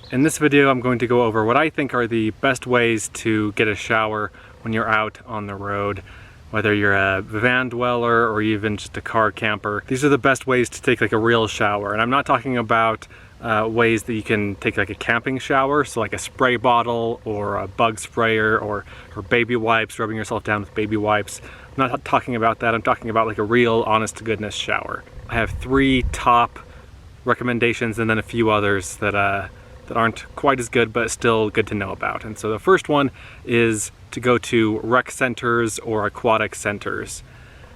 In this video I'm going to go over what I think are the best ways to get a shower when you're out on the road. Whether you're a van dweller or even just a car camper, these are the best ways to take like a real shower. And I'm not talking about ways that you can take like a camping shower, so like a spray bottle or a bug sprayer or baby wipes, rubbing yourself down with baby wipes. I'm not talking about that. I'm talking about like a real honest to goodness shower. I have 3 top recommendations and then a few others that aren't quite as good but still good to know about. And so the first one is to go to rec centers or aquatic centers.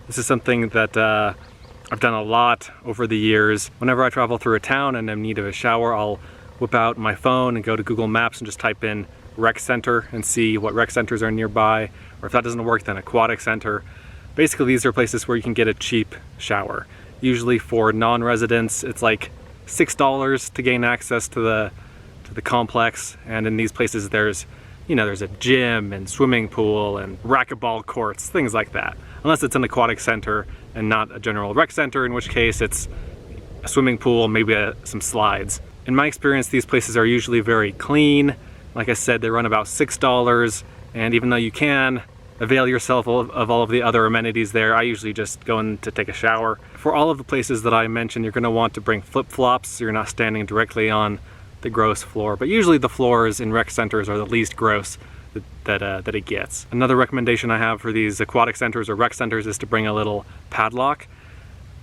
This is something that I've done a lot over the years. Whenever I travel through a town and I'm in need of a shower, I'll whip out my phone and go to Google Maps and just type in rec center and see what rec centers are nearby, or if that doesn't work, then aquatic center. Basically, these are places where you can get a cheap shower. Usually for non-residents, it's like $6 to gain access to the complex, and in these places there's a gym and swimming pool and racquetball courts, things like that. Unless it's an aquatic center and not a general rec center, in which case it's a swimming pool, maybe some slides. In my experience, these places are usually very clean. Like I said, they run about $6, and even though you can avail yourself of all of the other amenities there, I usually just go in to take a shower. For all of the places that I mentioned, you're going to want to bring flip-flops so you're not standing directly on the gross floor, but usually the floors in rec centers are the least gross that it gets. Another recommendation I have for these aquatic centers or rec centers is to bring a little padlock.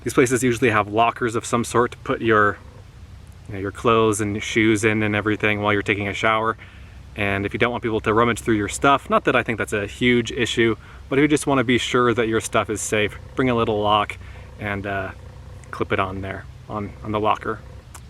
These places usually have lockers of some sort to put your clothes and shoes in and everything while you're taking a shower. And if you don't want people to rummage through your stuff, not that I think that's a huge issue, but if you just want to be sure that your stuff is safe, bring a little lock and clip it on there, on the locker.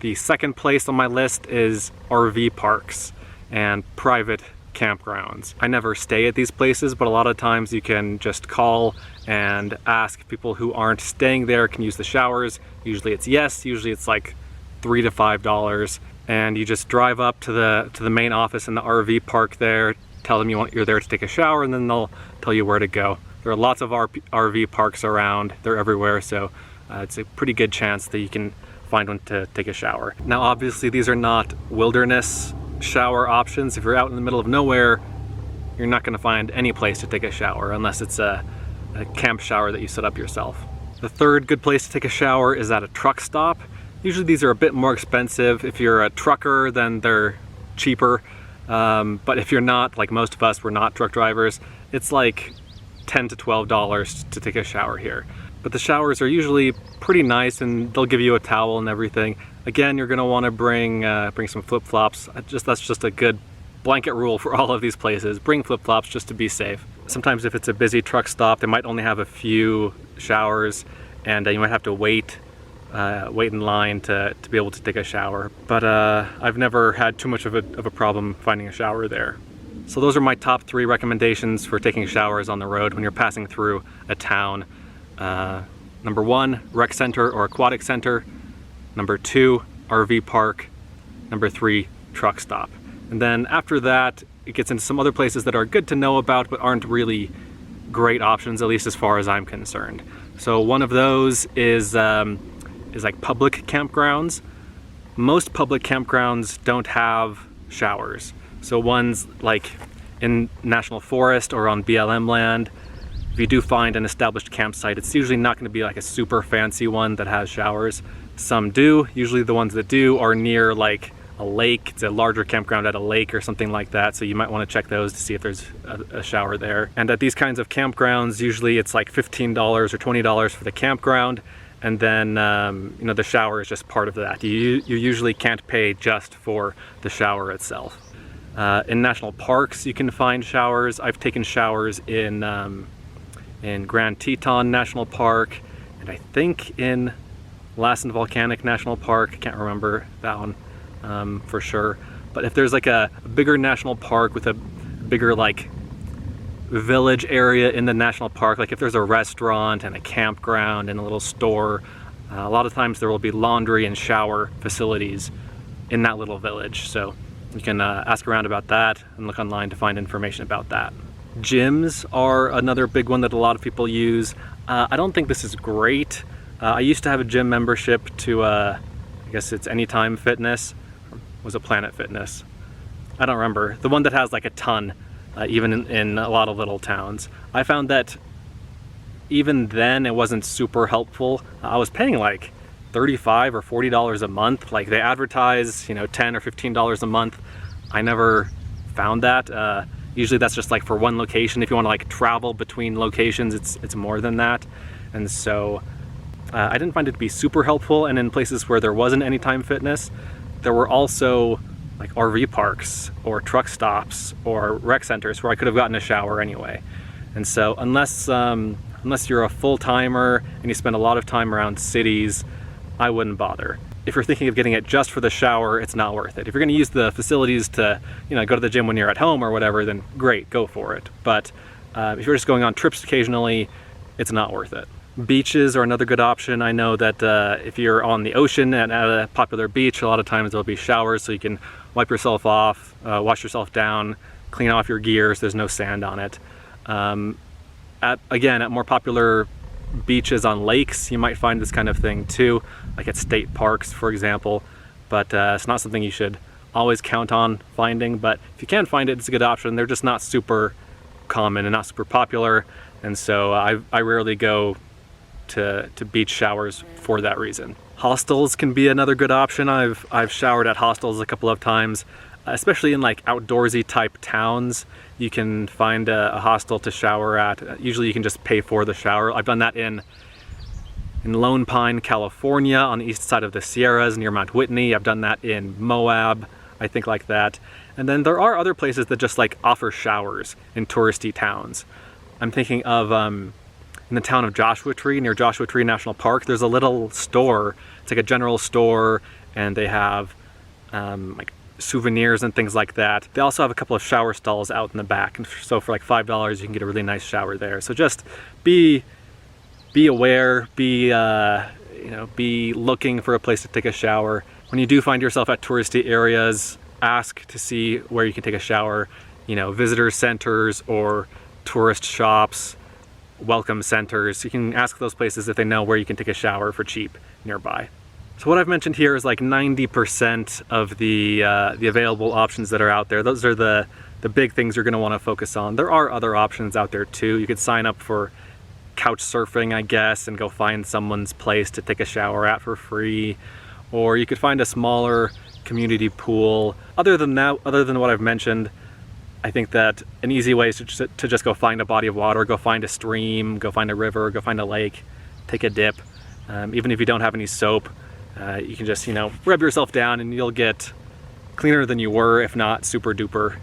The second place on my list is RV parks and private campgrounds. I never stay at these places, but a lot of times you can just call and ask people who aren't staying there can use the showers. Usually it's yes, usually it's like $3 to $5, and you just drive up to the main office in the RV park there, tell them you're there to take a shower, and then they'll tell you where to go. There are lots of RV parks around, they're everywhere, so it's a pretty good chance that you can find one to take a shower. Now obviously these are not wilderness shower options. If you're out in the middle of nowhere, you're not going to find any place to take a shower unless it's a camp shower that you set up yourself. The third good place to take a shower is at a truck stop. Usually these are a bit more expensive. If you're a trucker, then they're cheaper, but if you're not, like most of us, we're not truck drivers, it's like $10 to $12 to take a shower here. But the showers are usually pretty nice and they'll give you a towel and everything. Again, you're gonna wanna bring some flip-flops. That's just a good blanket rule for all of these places. Bring flip-flops just to be safe. Sometimes if it's a busy truck stop, they might only have a few showers and you might have to wait in line to be able to take a shower. But I've never had too much of a problem finding a shower there. So those are my top 3 recommendations for taking showers on the road when you're passing through a town. Number 1, rec center or aquatic center. Number 2, RV park. Number 3, truck stop. And then after that, it gets into some other places that are good to know about but aren't really great options, at least as far as I'm concerned. So one of those is like public campgrounds. Most public campgrounds don't have showers. So ones like in National Forest or on BLM land, if you do find an established campsite, it's usually not going to be like a super fancy one that has showers. Some do. Usually the ones that do are near like a lake. It's a larger campground at a lake or something like that, so you might want to check those to see if there's a shower there. And at these kinds of campgrounds, usually it's like $15 or $20 for the campground, and then the shower is just part of that. You usually can't pay just for the shower itself. In national parks, you can find showers. I've taken showers in Grand Teton National Park, and I think in Lassen Volcanic National Park. I can't remember that one for sure. But if there's like a bigger national park with a bigger like village area in the national park, like if there's a restaurant and a campground and a little store, a lot of times there will be laundry and shower facilities in that little village. So you can ask around about that and look online to find information about that. Gyms are another big one that a lot of people use. I don't think this is great. I used to have a gym membership to, I guess it's Anytime Fitness, was it Planet Fitness? I don't remember. The one that has like a ton, even in a lot of little towns. I found that even then it wasn't super helpful. I was paying like $35 or $40 a month. Like they advertise, you know, $10 or $15 a month. I never found that. Usually that's just like for one location. If you want to like travel between locations, it's more than that. And so I didn't find it to be super helpful. And in places where there wasn't Anytime Fitness, there were also like RV parks or truck stops or rec centers where I could have gotten a shower anyway. And so unless you're a full-timer and you spend a lot of time around cities, I wouldn't bother. If you're thinking of getting it just for the shower, it's not worth it. If you're going to use the facilities to, you know, go to the gym when you're at home or whatever, then great, go for it. But if you're just going on trips occasionally, it's not worth it. Beaches are another good option. I know that if you're on the ocean and at a popular beach, a lot of times there'll be showers so you can wipe yourself off, wash yourself down, clean off your gear so there's no sand on it. Again, at more popular beaches on lakes, you might find this kind of thing too, like at state parks, for example. But it's not something you should always count on finding. But if you can find it, it's a good option. They're just not super common and not super popular. And so I rarely go to beach showers for that reason. Hostels can be another good option. I've showered at hostels a couple of times, especially in like outdoorsy type towns. You can find a hostel to shower at. Usually you can just pay for the shower. I've done that in Lone Pine, California, on the east side of the Sierras near Mount Whitney. I've done that in Moab, I think, like that. And then there are other places that just like offer showers in touristy towns. I'm thinking of in the town of Joshua Tree, near Joshua Tree National Park, there's a little store. It's like a general store, and they have like souvenirs and things like that. They also have a couple of shower stalls out in the back, and so for like $5 you can get a really nice shower there. So just be aware, be looking for a place to take a shower. When you do find yourself at touristy areas, ask to see where you can take a shower. You know, visitor centers or tourist shops, welcome centers. You can ask those places if they know where you can take a shower for cheap nearby. So what I've mentioned here is like 90% of the available options that are out there. Those are the big things you're going to want to focus on. There are other options out there too. You could sign up for couch surfing, I guess, and go find someone's place to take a shower at for free. Or you could find a smaller community pool. Other than what I've mentioned, I think that an easy way is to just go find a body of water, go find a stream, go find a river, go find a lake, take a dip. Even if you don't have any soap, you can just, you know, rub yourself down and you'll get cleaner than you were, if not super duper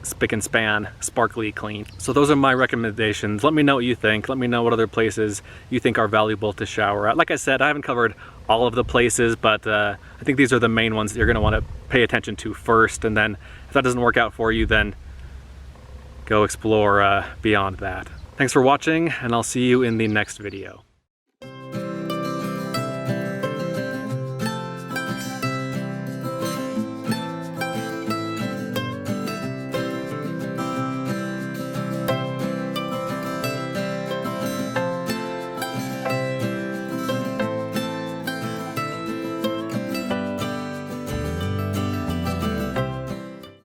spick and span, sparkly clean. So those are my recommendations. Let me know what you think. Let me know what other places you think are valuable to shower at. Like I said, I haven't covered all of the places, but I think these are the main ones that you're going to want to pay attention to first. And then if that doesn't work out for you, then go explore beyond that. Thanks for watching, and I'll see you in the next video.